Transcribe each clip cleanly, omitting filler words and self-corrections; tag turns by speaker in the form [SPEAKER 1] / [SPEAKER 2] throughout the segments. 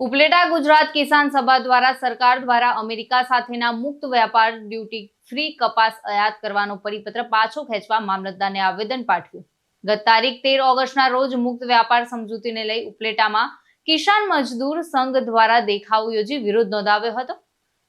[SPEAKER 1] ઉપલેટા ગુજરાત કિસાન સભા દ્વારા સરકાર દ્વારા અમેરિકા સાથેના મુક્ત વેપાર ડ્યુટી ફ્રી કપાસ આયાત કરવાનો પરિપત્ર પાછો ખેંચવા મામલતદારને આવેદન પાઠવ્યું। ગત તારીખ 13 ઓગસ્ટના રોજ મુક્ત વેપાર સમજૂતીને લઈ ઉપલેટામાં કિસાન મજદૂર સંઘ દ્વારા દેખાવ યોજી વિરોધ નોંધાવ્યો હતો,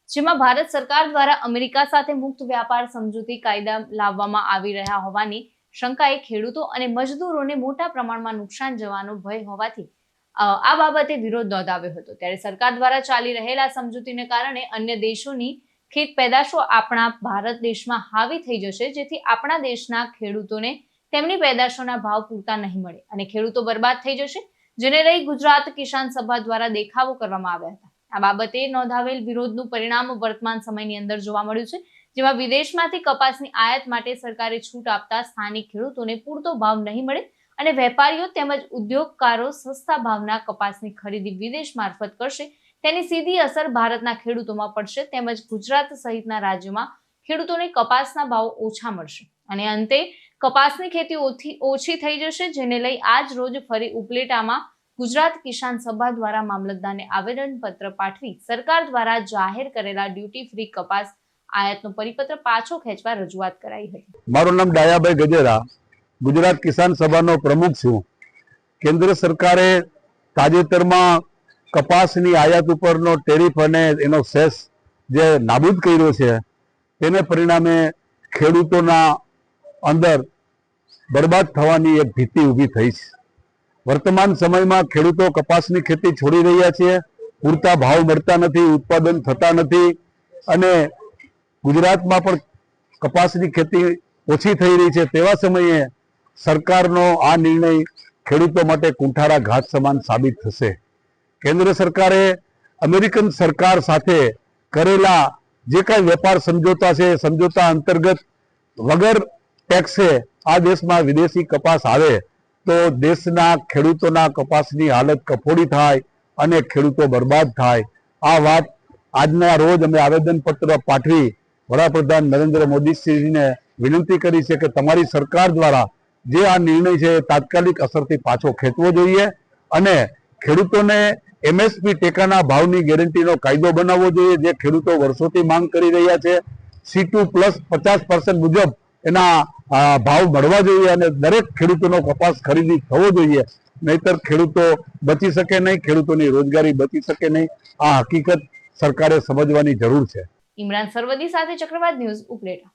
[SPEAKER 1] જેમાં ભારત સરકાર દ્વારા અમેરિકા સાથે મુક્ત વેપાર સમજૂતી કાયદા લાવવામાં આવી રહ્યા હોવાની શંકાએ ખેડૂતો અને મજદૂરોને મોટા પ્રમાણમાં નુકસાન જવાનો ભય હોવાથી આ બાબતે વિરોધ નોંધાવ્યો હતો। ત્યારે સરકાર દ્વારા ચાલી રહેલા સમજૂતીને કારણે અન્ય દેશોની ખેત પેદાશો આપણા ભારત દેશમાં હાવી થઈ જશે, જેથી આપણા દેશના ખેડૂતોને તેમની પેદાશોના ભાવ પૂરતા નહીં મળે અને ખેડૂતો બરબાદ થઈ જશે, જેને લઈ ગુજરાત કિસાન સભા દ્વારા દેખાવો કરવામાં આવ્યા હતા। આ બાબતે નોંધાવેલ વિરોધનું પરિણામ વર્તમાન સમયની અંદર જોવા મળ્યું છે, જેમાં વિદેશમાંથી કપાસની આયાત માટે સરકારે છૂટ આપતા સ્થાનિક ખેડૂતોને પૂરતો ભાવ નહીં મળે અને વેપારીઓ તેમજ ઉદ્યોગકારો સસ્તા ભાવના કપાસની ખરીદી વિદેશ મારફત કરશે, તેની સીધી અસર ભારતના ખેડૂતોમાં પડશે તેમજ ગુજરાત સહિતના રાજ્યોમાં ખેડૂતોને કપાસના ભાવ ઓછા મળશે અને અંતે કપાસની ખેતી ઓછી થઈ જશે, જેને લઈ આજ રોજ ફરી ઉપલેટામાં ગુજરાત કિસાન સભા દ્વારા મામલતદારને આવેદનપત્ર પાઠવી સરકાર દ્વારા જાહેર કરેલા ડ્યુટી ફ્રી કપાસ આયાતનો પરિપત્ર પાછો ખેંચવા રજૂઆત કરાઈ હતી।
[SPEAKER 2] મારું નામ ડાયાભાઈ ગજેરા, ગુજરાત કિસાન સભાનો પ્રમુખ છું। કેન્દ્ર સરકારે તાજેતરમાં કપાસની આયાત ઉપરનો ટેરિફ અને એનો સેસ જે નાબૂદ કર્યો છે, તેને પરિણામે ખેડૂતોના અંદર બરબાદ થવાની એક ભીતિ ઊભી થઈ છે। વર્તમાન સમયમાં ખેડૂતો કપાસની ખેતી છોડી રહ્યા છે, પૂરતા ભાવ મળતા નથી, ઉત્પાદન થતા નથી અને ગુજરાતમાં પણ કપાસની ખેતી ઓછી થઈ રહી છે। તેવા સમયે સરકારનો આ નિર્ણય ખેડૂતો માટે કુંઠારા ઘાત સમાન સાબિત થશે। કેન્દ્ર સરકારે અમેરિકન સરકાર સાથે કરેલા જે કાંઈ વેપાર સમજોતા છે, સમજોતા અંતર્ગત વગર ટેક્સે આ દેશમાં વિદેશી કપાસ આવે તો દેશના ખેડૂતોના કપાસની હાલત કફોડી થાય અને ખેડૂતો બરબાદ થાય। આ વાત આજના રોજ અમે આવેદનપત્ર પાઠવી વડાપ્રધાન નરેન્દ્ર મોદીશ્રીને વિનંતી કરી છે કે તમારી સરકાર દ્વારા જે આ નિર્ણય છે તાત્કાલિક અસરથી પાછો ખેંચવો જોઈએ અને ખેડૂતોને MSP ટેકાના ભાવની ગેરંટીનો કાયદો બનાવવો જોઈએ, જે ખેડૂતો વર્ષોથી માંગ કરી રહ્યા છે। C2 પ્લસ 50% મુજબ એના ભાવ મળવા જોઈએ અને દરેક ખેડૂતોનો કપાસ ખરીદી થવો જોઈએ, નહીતર ખેડૂતો બચી શકે નહીં, ખેડૂતોની રોજગારી બચી શકે નહીં। આ હકીકત સરકારે સમજવાની જરૂર છે।
[SPEAKER 1] ઇમરાન સરવદી સાથે ચક્રવાત ન્યૂઝ, ઉપલેટા।